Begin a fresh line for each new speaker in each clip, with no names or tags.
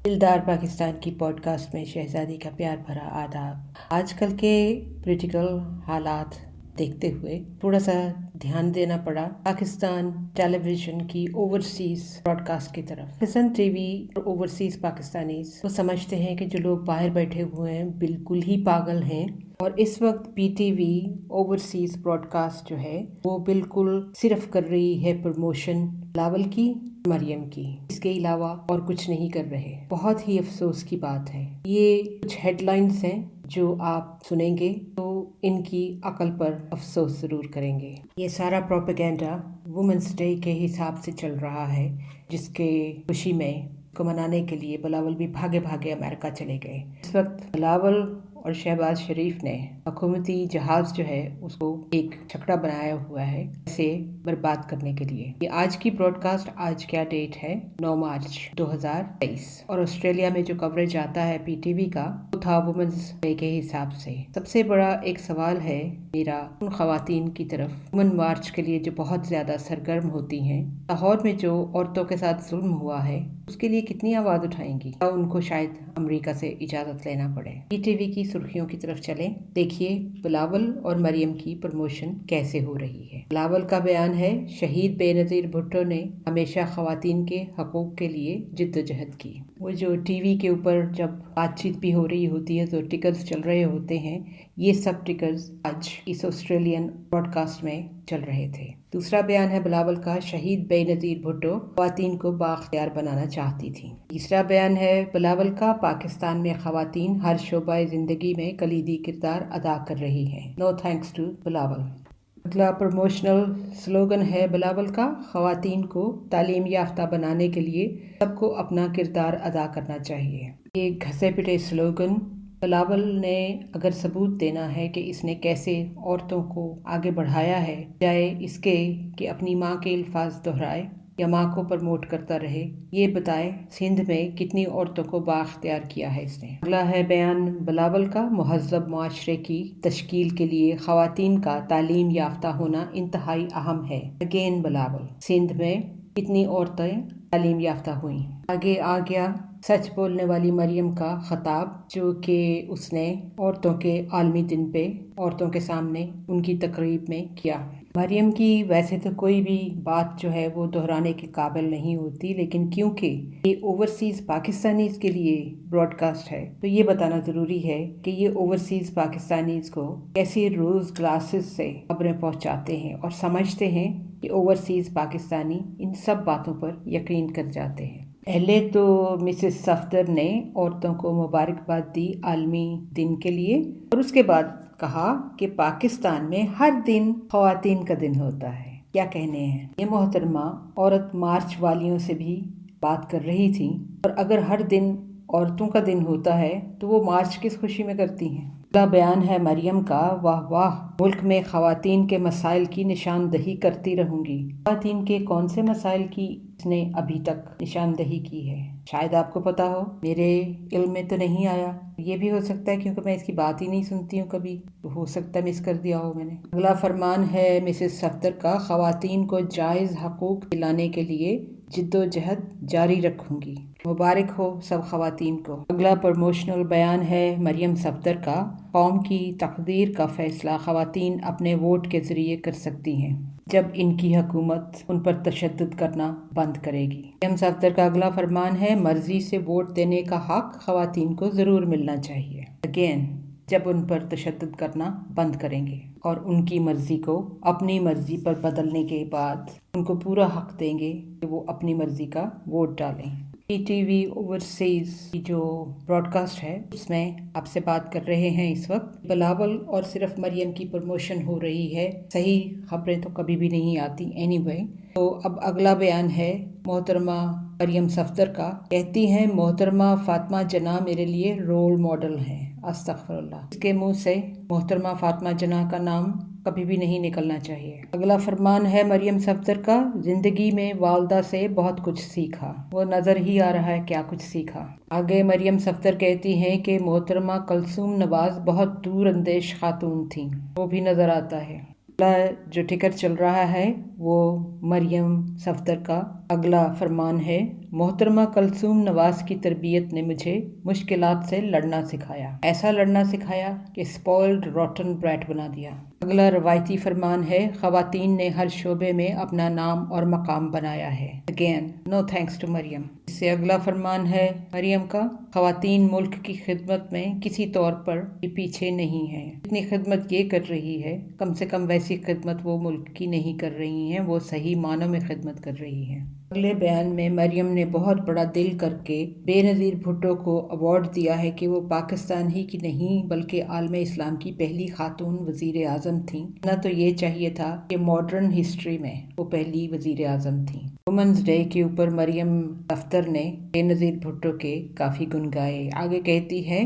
दिलदार पाकिस्तान की पॉडकास्ट में शहजादी का प्यार भरा आदाब। आजकल के पॉलिटिकल हालात देखते हुए थोड़ा सा ध्यान देना पड़ा पाकिस्तान टेलीविजन की ओवरसीज ब्रॉडकास्ट की तरफ। पाकिस्तान टीवी और ओवरसीज पाकिस्तानीज वो समझते हैं कि जो लोग बाहर बैठे हुए हैं बिल्कुल ही पागल हैं, और इस वक्त पीटीवी ओवरसीज ब्रॉडकास्ट जो है वो बिल्कुल सिर्फ कर रही है प्रमोशन बिलावल की, मरियम की, इसके अलावा और कुछ नहीं कर रहे। बहुत ही अफसोस की बात है। ये कुछ हेडलाइंस हैं जो आप सुनेंगे तो इनकी अकल पर अफसोस जरूर करेंगे। ये सारा प्रोपेगेंडा वुमेन्स डे के हिसाब से चल रहा है, जिसके खुशी में को मनाने के लिए बिलावल भी भागे भागे अमेरिका चले गए। इस वक्त बिलावल और शहबाज शरीफ ने हुकूमती जहाज जो है उसको एक छकड़ा बनाया हुआ है इसे बर्बाद करने के लिए। ये आज की ब्रॉडकास्ट, आज क्या डेट है, 9 मार्च 2023, और ऑस्ट्रेलिया में जो कवरेज आता है पीटीवी का वो था वुमेन्स डे के हिसाब से। सबसे बड़ा एक सवाल है मेरा उन खवातीन की तरफ वुमेन मार्च के लिए जो बहुत ज्यादा सरगर्म होती हैं। लाहौर में जो औरतों के साथ जुल्म हुआ है उसके लिए कितनी आवाज उठाएंगी, या उनको शायद अमेरिका से इजाजत लेना पड़े। पीटीवी की सुर्खियों की तरफ चलें। देखिए बिलावल और मरियम की प्रमोशन कैसे हो रही है। बिलावल का बयान है, शहीद बेनज़ीर भुट्टो ने हमेशा खवातीन के हकूक के लिए जिद्दोजहद की। वो जो टीवी के ऊपर जब बातचीत भी हो रही होती है तो टिकर्स चल रहे होते हैं, ये सब टिकर्स आज इस ऑस्ट्रेलियन ब्रॉडकास्ट में चल रहे थे। दूसरा बयान है बिलावल का, शहीद बेनज़ीर भुट्टो खवातीन को बाख्तियार बनाना चाहती थी। तीसरा बयान है बिलावल का, पाकिस्तान में खवातीन हर शोबा जिंदगी में कलीदी किरदार अदा कर रही हैं। No thanks to Bilawal. अगला प्रमोशनल स्लोगन है बिलावल का, खवातीन को तालीम याफ्ता बनाने के लिए सबको अपना किरदार अदा करना चाहिए। ये घसे पिटे स्लोगन बिलावल ने अगर सबूत देना है कि इसने कैसे औरतों को आगे बढ़ाया है, चाहे इसके कि अपनी माँ के अल्फाज दोहराए या माँ को प्रमोट करता रहे, ये बताए सिंध में कितनी औरतों को बाख्तियार किया है इसने। अगला है बयान बिलावल का, मुहज़्ज़ब माशरे की तश्कील के लिए खवातीन का तालीम याफ्ता होना इंतहाई अहम है। अगेन बिलावल, सिंध में कितनी औरतें तालीम याफ्ता हुई। आगे आ गया सच बोलने वाली मरियम का खताब, जो कि उसने औरतों के आलमी दिन पे औरतों के सामने उनकी तकरीब में किया। मरियम की वैसे तो कोई भी बात जो है वो दोहराने के काबिल नहीं होती, लेकिन क्योंकि ये ओवरसीज पाकिस्तानीज के लिए ब्रॉडकास्ट है तो ये बताना ज़रूरी है कि ये ओवरसीज पाकिस्तानीज को कैसी रोज़ क्लासेस से खबरें पहुंचाते हैं और समझते हैं कि ओवरसीज पाकिस्तानी इन सब बातों पर यकीन कर जाते हैं। पहले तो मिसेस सफदर ने औरतों को मुबारकबाद दी आलमी दिन के लिए, और उसके बाद कहा कि पाकिस्तान में हर दिन खवातीन का दिन होता है। क्या कहने हैं। ये मोहतरमा औरत मार्च वालियों से भी बात कर रही थी, और अगर हर दिन औरतों का दिन होता है तो वो मार्च किस खुशी में करती हैं। अगला बयान है मरियम का, वाह वाह, मुल्क में खवातीन के मसाइल की निशानदही करती रहूंगी। खवातीन के कौन से मसाइल की इसने अभी तक निशानदही की है, शायद आपको पता हो, मेरे इल्म में तो नहीं आया। ये भी हो सकता है क्योंकि मैं इसकी बात ही नहीं सुनती हूँ कभी, तो हो सकता है मिस कर दिया हो मैंने। अगला फरमान है मिसेस सफदर का, खवातीन को जायज़ हकूक दिलाने के लिए जिद्दोजहद जारी रखूंगी। मुबारक हो सब खवातीन को। अगला प्रमोशनल बयान है मरियम सफदर का, कौम की तकदीर का फैसला खवातीन अपने वोट के जरिए कर सकती हैं जब इनकी हुकूमत उन पर तशद्दुद करना बंद करेगी। मरियम सफदर का अगला फरमान है, मर्जी से वोट देने का हक खवातीन को जरूर मिलना चाहिए। अगेन, जब उन पर तशद्दुद करना बंद करेंगे और उनकी मर्जी को अपनी मर्जी पर बदलने के बाद उनको पूरा हक देंगे कि वो अपनी मर्जी का वोट डालें। पीटीवी ओवरसीज की जो ब्रॉडकास्ट है उसमें आपसे बात कर रहे हैं इस वक्त बिलावल, और सिर्फ मरियम की प्रमोशन हो रही है। सही खबरें तो कभी भी नहीं आती एनीवे। तो अब अगला बयान है मोहतरमा मरियम सफदर का, कहती हैं मोहतरमा फातिमा जना मेरे लिए रोल मॉडल हैं। अस्तगफिरुल्लाह, इसके मुंह से मोहतरमा फातिमा जना का नाम कभी भी नहीं निकलना चाहिए। अगला फरमान है मरियम सफदर का, जिंदगी में वालदा से बहुत कुछ सीखा। वो नजर ही आ रहा है क्या कुछ सीखा। आगे मरियम सफदर कहती हैं कि मोहतरमा कलसूम नवाज बहुत दूर अंदेश खातून थी, वो भी नजर आता है। जो टिकर चल रहा है वो मरियम सफदर का अगला फरमान है। मोहतरमा कलसूम नवाज की तरबियत ने मुझे मुश्किलात से लड़ना सिखाया, ऐसा लड़ना सिखाया कि स्पॉइल्ड रॉटन ब्रैट बना दिया। अगला रवायती फरमान है, ख़वातीन ने हर शोबे में अपना नाम और मकाम बनाया है। Again no thanks to Maryam. इससे अगला फरमान है मरियम का, ख़वातीन मुल्क की खिदमत में किसी तौर पर पीछे नहीं है। जितनी खिदमत ये कर रही है, कम से कम वैसी खिदमत वो मुल्क की नहीं कर रही हैं, वो सही मानों में खिदमत कर रही हैं। अगले बयान में मरियम ने बहुत बड़ा दिल करके बेनज़ीर भुट्टो को अवार्ड दिया है कि वो पाकिस्तान ही की नहीं बल्कि आलम इस्लाम की पहली खातून वज़ीर आज़म थी। ना तो ये चाहिए था कि मॉडर्न हिस्ट्री में वो पहली वज़ीर आज़म थी। वुमेंस डे के ऊपर मरियम सफदर ने बेनज़ीर भुट्टो के काफ़ी गुन गाए। आगे कहती है,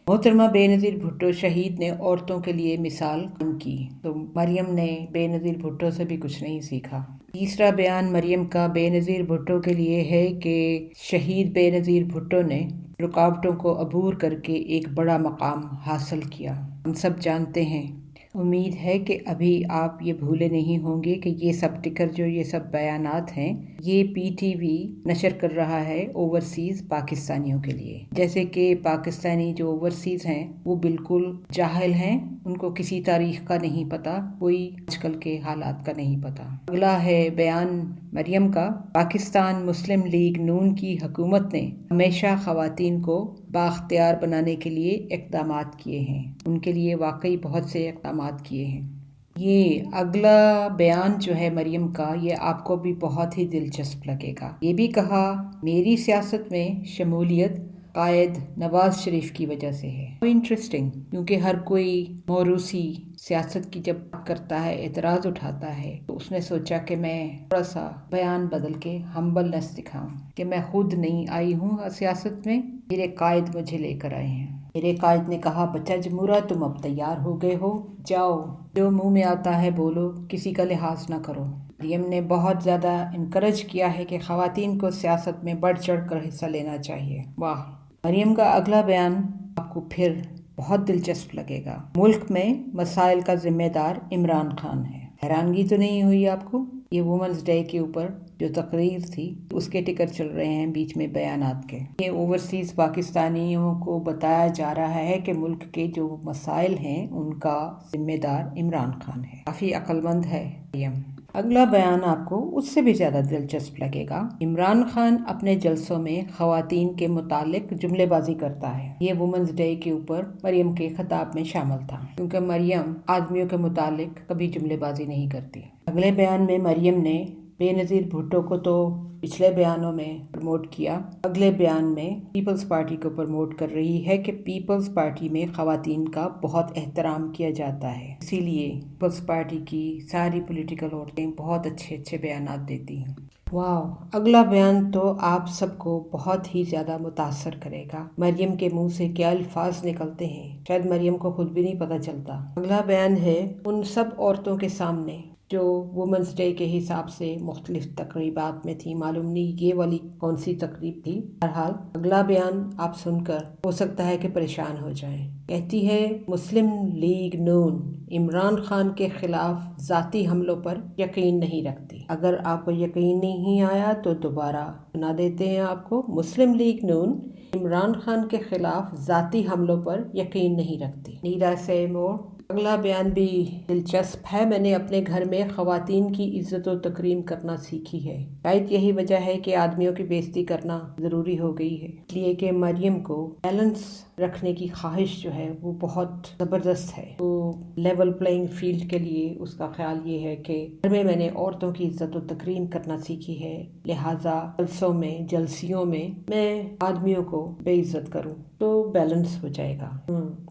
मोहतरमा बेनज़ीर भुट्टो शहीद ने औरतों के लिए मिसाल कायम की। तो मरियम ने बेनज़ीर भुट्टो से भी कुछ नहीं सीखा। तीसरा बयान मरियम का बेनज़ीर भुट्टो के लिए है कि शहीद बेनज़ीर भुट्टो ने रुकावटों को अबूर करके एक बड़ा मकाम हासिल किया। हम सब जानते हैं, उम्मीद है कि अभी आप ये भूले नहीं होंगे कि ये सब टिकर जो ये सब बयानात हैं ये पीटीवी नशर कर रहा है ओवरसीज़ पाकिस्तानियों के लिए। जैसे कि पाकिस्तानी जो ओवरसीज़ हैं वो बिल्कुल जाहिल हैं, उनको किसी तारीख का नहीं पता, कोई आजकल के हालात का नहीं पता। अगला है बयान मरियम का, पाकिस्तान मुस्लिम लीग नून की हुकूमत ने हमेशा ख़वातीन को बाख्तियार बनाने के लिए इक़दामात किए हैं, उनके लिए वाकई बहुत से इक़दामात किए हैं। ये अगला बयान जो है मरियम का, ये आपको भी बहुत ही दिलचस्प लगेगा। ये भी कहा, मेरी सियासत में शमूलियत कायद नवाज शरीफ की वजह से है। इंटरेस्टिंग, क्योंकि हर कोई मोरूसी सियासत की जब बात करता है, एतराज़ उठाता है, तो उसने सोचा कि मैं थोड़ा सा बयान बदल के हम्बलनेस दिखाऊं कि मैं खुद नहीं आई हूँ सियासत में, मेरे कायद मुझे लेकर आए हैं। मेरे कायद ने कहा, बच्चा जमूरा तुम अब तैयार हो गए हो, जाओ जो मुंह में आता है बोलो, किसी का लिहाज ना करो। मरियम ने बहुत ज़्यादा इनकरेज किया है कि ख़वातीन को सियासत में बढ़ चढ़ कर हिस्सा लेना चाहिए। वाह। मरियम का अगला बयान आपको फिर बहुत दिलचस्प लगेगा। मुल्क में मसाइल का जिम्मेदार इमरान खान है। हैरानगी तो नहीं हुई आपको? ये वुमेंस डे के ऊपर जो तकरीर थी उसके टिकर चल रहे हैं बीच में बयानात के। ये ओवरसीज़ पाकिस्तानियों को बताया जा रहा है कि मुल्क के जो मसाइल हैं उनका जिम्मेदार इमरान खान है। काफ़ी अक्लमंद है मरियम। अगला बयान आपको उससे भी ज़्यादा दिलचस्प लगेगा। इमरान खान अपने जलसों में ख़वातीन के मुतालिक जुमलेबाजी करता है। ये वुमेंस डे के ऊपर मरियम के खिताब में शामिल था, क्योंकि मरियम आदमियों के मुतालिक कभी जुमलेबाजी नहीं करती। अगले बयान में मरियम ने बेनज़ीर भुट्टो को तो पिछले बयानों में प्रमोट किया, अगले बयान में पीपल्स पार्टी को प्रमोट कर रही है कि पीपल्स पार्टी में ख़वातीन का बहुत एहतराम किया जाता है, इसीलिए पीपल्स पार्टी की सारी पॉलिटिकल औरतें बहुत अच्छे अच्छे बयानात देती हैं। वाह। अगला बयान तो आप सबको बहुत ही ज़्यादा मुतासर करेगा। मरियम के मुंह से क्या अल्फाज निकलते हैं, शायद मरियम को खुद भी नहीं पता चलता। अगला बयान है उन सब औरतों के सामने जो वुमेंस डे के हिसाब से मुख्तलिफ तकरीबात में थी, मालूम नहीं ये वाली कौन सी तकरीब थी। बहरहाल अगला बयान आप सुनकर हो सकता है कि परेशान हो जाएं। कहती है, मुस्लिम लीग नून इमरान खान के खिलाफ ज़ाती हमलों पर यकीन नहीं रखती। अगर आपको यकीन नहीं आया तो दोबारा सुना देते हैं आपको। मुस्लिम लीग नून इमरान खान के खिलाफ ज़ाती हमलों पर यकीन नहीं रखती। नीरा से मोर। अगला बयान भी दिलचस्प है। मैंने अपने घर में ख़वातीन की इज़्ज़त व तकरीम करना सीखी है। शायद यही वजह है कि आदमियों की बेइज्जती करना ज़रूरी हो गई है, इसलिए कि मरियम को बैलेंस रखने की ख्वाहिश जो है वो बहुत ज़बरदस्त है। तो लेवल प्लेइंग फील्ड के लिए उसका ख्याल ये है कि घर में मैंने औरतों की इज़्ज़त व तकरीम करना सीखी है, लिहाजा जलसों में जलसियों में मैं आदमियों को बेइज्जत करूँ तो बैलेंस हो जाएगा।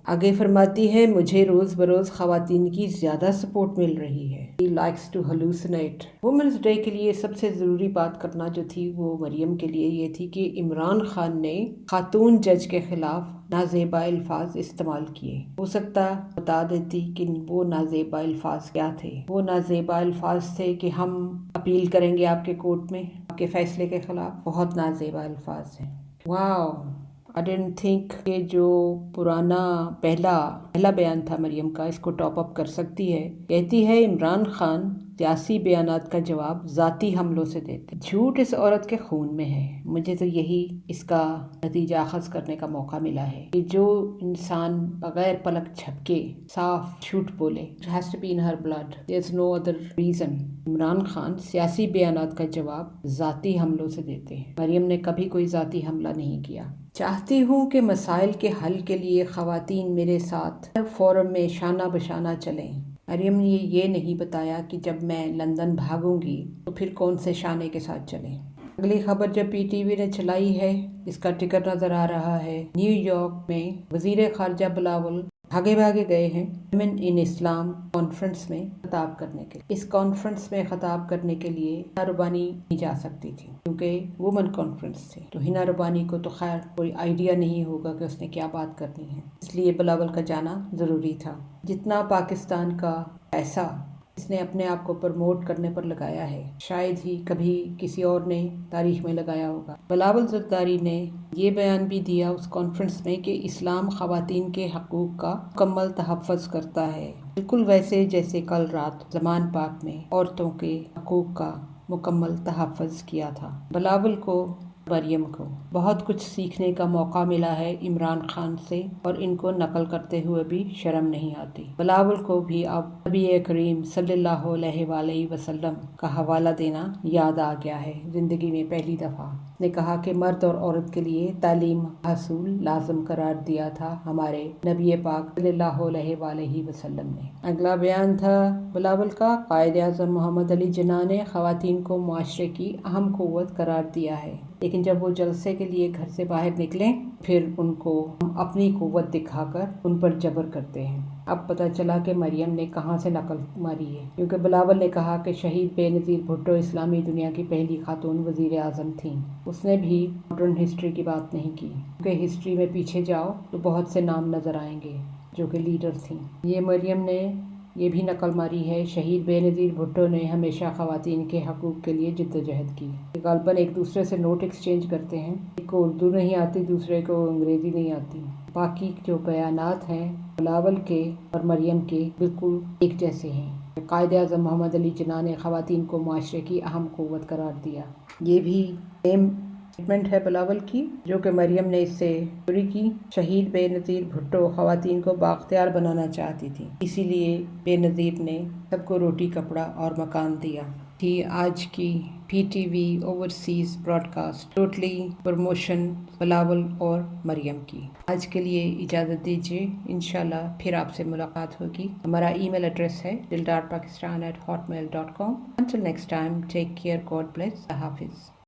आगे फरमाती है, मुझे रोज़ बरोज़ ख़वातीन की ज़्यादा सपोर्ट मिल रही है। He likes to hallucinate। Women's day के लिए सबसे ज़रूरी बात करना जो थी वो मरियम के लिए ये थी कि इमरान खान ने खातून जज के खिलाफ नाजेबा अल्फाज इस्तेमाल किए। हो सकता बता देती कि वो नाजेबा अल्फाज क्या थे। वो नाजेबा अल्फाज थे कि हम अपील करेंगे आपके कोर्ट में आपके फैसले के खिलाफ। बहुत नाजेबा अल्फाज हैं। वाह। आई डिडंट थिंक कि जो पुराना पहला बयान था मरियम का इसको टॉप अप कर सकती है। कहती है इमरान खान सियासी बयानात का जवाब ज़ाती हमलों से देते। झूठ इस औरत के खून में है। मुझे तो यही इसका नतीजा अखज़ करने का मौका मिला है कि जो इंसान बगैर पलक झपके साफ झूठ बोले, it has to be in her blood, there is no other reason. Imran Khan सियासी बयानात का जवाब ज़ाती हमलों से देते हैं। मरियम ने कभी कोई ज़ाती हमला नहीं किया। चाहती हूँ कि मसाइल के हल के लिए ख़वातीन मेरे साथ फोरम में शाना बशाना चलें। मरियम ने ये नहीं बताया कि जब मैं लंदन भागूंगी तो फिर कौन से शाने के साथ चलें। अगली खबर जब पीटीवी ने चलाई है, इसका टिकर नज़र आ रहा है। न्यूयॉर्क में वज़ीर ख़ारजा बिलावल भागे गए हैं वुमेन इन इस्लाम कॉन्फ्रेंस में खिताब करने के लिए। इस कॉन्फ्रेंस में खिताब करने के लिए हिना रुबानी नहीं जा सकती थी क्योंकि वुमेन कॉन्फ्रेंस थी। तो हिना रुबानी को तो खैर कोई आइडिया नहीं होगा कि उसने क्या बात करनी है, इसलिए बिलावल का जाना ज़रूरी था। जितना पाकिस्तान का पैसा इसने अपने आप को प्रमोट करने पर लगाया है, शायद ही कभी किसी और ने तारीख में लगाया होगा। बिलावल ज़रदारी ने ये बयान भी दिया उस कॉन्फ्रेंस में कि इस्लाम ख़वातीन के हकूक़ का मुकम्मल तहफ़्फ़ुज़ करता है, बिल्कुल वैसे जैसे कल रात ज़मान पाक में औरतों के हकूक़ का मुकम्मल तहफ़्फ़ुज़ किया था। बिलावल को मरियम को बहुत कुछ सीखने का मौका मिला है इमरान खान से, और इनको नकल करते हुए भी शर्म नहीं आती। बिलावल को भी अब नबी करीम सल्लल्लाहु अलैहि वसल्लम का हवाला देना याद आ गया है। ज़िंदगी में पहली दफ़ा ने कहा कि मर्द और औरत के लिए तालीम हासिल लाजम करार दिया था हमारे नबी पाक सल्लल्लाहु अलैहि वसल्लम ने। अगला बयान था बिलावल का। कायद-ए-आज़म मोहम्मद अली जिन्ना ने ख़वातीन को मुआशरे की अहम क़ुव्वत करार दिया है, लेकिन जब वो जलसे के लिए घर से बाहर निकलें फिर उनको हम अपनी क़ुव्वत दिखाकर उन पर जबर करते हैं। अब पता चला कि मरियम ने कहाँ से नकल मारी है, क्योंकि बिलावल ने कहा कि शहीद बेनज़ीर भुट्टो इस्लामी दुनिया की पहली खातून वज़ीर आज़म थीं। उसने भी मॉडर्न हिस्ट्री की बात नहीं की, क्योंकि हिस्ट्री में पीछे जाओ तो बहुत से नाम नज़र आएंगे जो कि लीडर थीं। ये मरियम ने ये भी नकल मारी है, शहीद बेनज़ीर भुट्टो ने हमेशा ख़वातीन के हकूक़ के लिए जिद्दोजहद की। गालबन एक दूसरे से नोट एक्सचेंज करते हैं, एक को उर्दू नहीं आती, दूसरे को अंग्रेज़ी नहीं आती। बाकी जो बयानात हैं बिलावल के और मरियम के बिल्कुल एक जैसे हैं। कायद-ए-आज़म मोहम्मद अली जिन्ना ने ख़वातीन को मुआशरे की अहम क़ुव्वत करार दिया। ये भी सेम स्टेटमेंट है बिलावल की जो कि मरियम ने इससे चोरी की। शहीद बेनज़ीर भुट्टो ख़वातीन को बाख्तियार बनाना चाहती थी, इसीलिए बेनज़ीर ने सबको रोटी कपड़ा और मकान दिया। थी आज की PTV overseas broadcast totally promotion Bilawal और मरियम की। आज के लिए इजाज़त दीजिए, इंशाल्लाह फिर आपसे मुलाकात होगी। हमारा ईमेल एड्रेस है dildarpakistan@hotmail.com। Until next time, take care, God bless, हाफिज़।